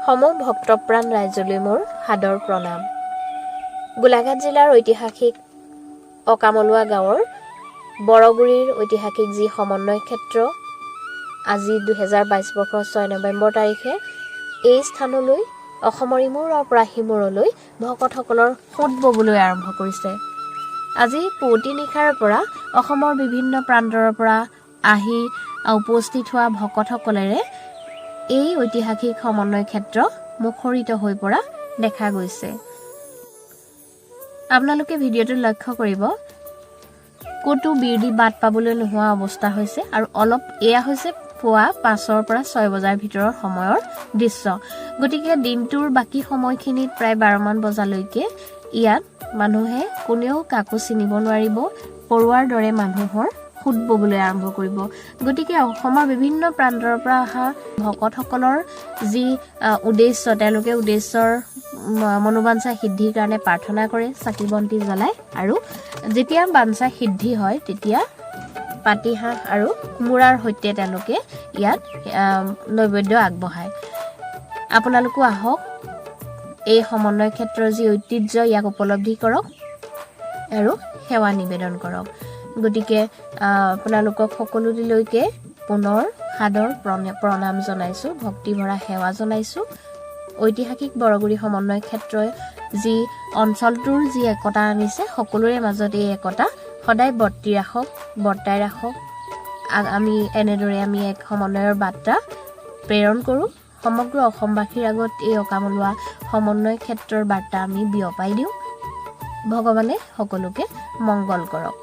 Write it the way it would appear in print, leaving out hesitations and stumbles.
সমূহ ভক্তপ্ৰাণ ৰাইজলৈ মোৰ সাদৰ প্ৰণাম। গোলাঘাট জিলাৰ ঐতিহাসিক অকামলুৱা গাঁৱৰ বৰগুৰিৰ ঐতিহাসিক যি সমন্বয় ক্ষেত্ৰ, আজি 2022 বৰ্ষৰ 6 নৱেম্বৰ তাৰিখে এই স্থানলৈ অসমৰ ইমূৰৰ পৰা সিমূৰলৈ ভকতসকলৰ সোঁত ববলৈ আৰম্ভ কৰিছে। আজি পুৱতি নিশাৰ পৰা অসমৰ বিভিন্ন প্ৰান্তৰ পৰা আহি উপস্থিত হোৱা ভকতসকলেৰে এই ঐতিহাসিক সমন্বয় ক্ষেত্ৰ মুখৰিত হৈ পৰা দেখা গৈছে। আপোনালোকে ভিডিঅ'টো লক্ষ্য কৰিব, ক'তো বিৰদি বাট পাবলৈ নোহোৱা অৱস্থা হৈছে আৰু অলপ এয়া হৈছে পুৱা 5ৰ পৰা 6 বজাৰ ভিতৰৰ সময়ৰ দৃশ্য। গতিকে দিনটোৰ বাকী সময়খিনিত প্ৰায় 12 মান বজালৈকে ইয়াত মানুহে কোনেও কাকো চিনিব নোৱাৰিব, পৰুৱাৰ দৰে মানুহৰ সোঁত ববলৈ আৰম্ভ কৰিব। গতিকে অসমৰ বিভিন্ন প্ৰান্তৰ পৰা অহা ভকতসকলৰ যি উদ্দেশ্য, তেওঁলোকে উদ্দেশ্যৰ মনোবাঞ্ছা সিদ্ধিৰ কাৰণে প্ৰাৰ্থনা কৰে, চাকি বন্তি জ্বলায় আৰু যেতিয়া বাঞ্ছা সিদ্ধি হয় তেতিয়া পাতিহাঁহ আৰু কোমোৰাৰ সৈতে তেওঁলোকে ইয়াত নৈবেদ্য আগবঢ়ায়। আপোনালোকো আহক, এই সমন্বয় ক্ষেত্ৰৰ যি ঐতিহ্য ইয়াক উপলব্ধি কৰক আৰু সেৱা নিবেদন কৰক। গতিকে আপোনালোকক সকলোলৈকে পুনৰ সাদৰ প্ৰণাম জনাইছোঁ, ভক্তিভৰা সেৱা জনাইছোঁ। ঐতিহাসিক বৰগুৰি সমন্বয় ক্ষেত্ৰই যি অঞ্চলটোৰ যি একতা আনিছে, সকলোৰে মাজত এই একতা সদায় বৰ্তাই ৰাখক। এনেদৰে আমি এক সমন্বয়ৰ বাৰ্তা প্ৰেৰণ কৰোঁ। সমগ্ৰ অসমবাসীৰ আগত এই অকামলুৱা সমন্বয় ক্ষেত্ৰৰ বাৰ্তা আমি বিয়পাই দিওঁ। ভগৱানে সকলোকে মংগল কৰক।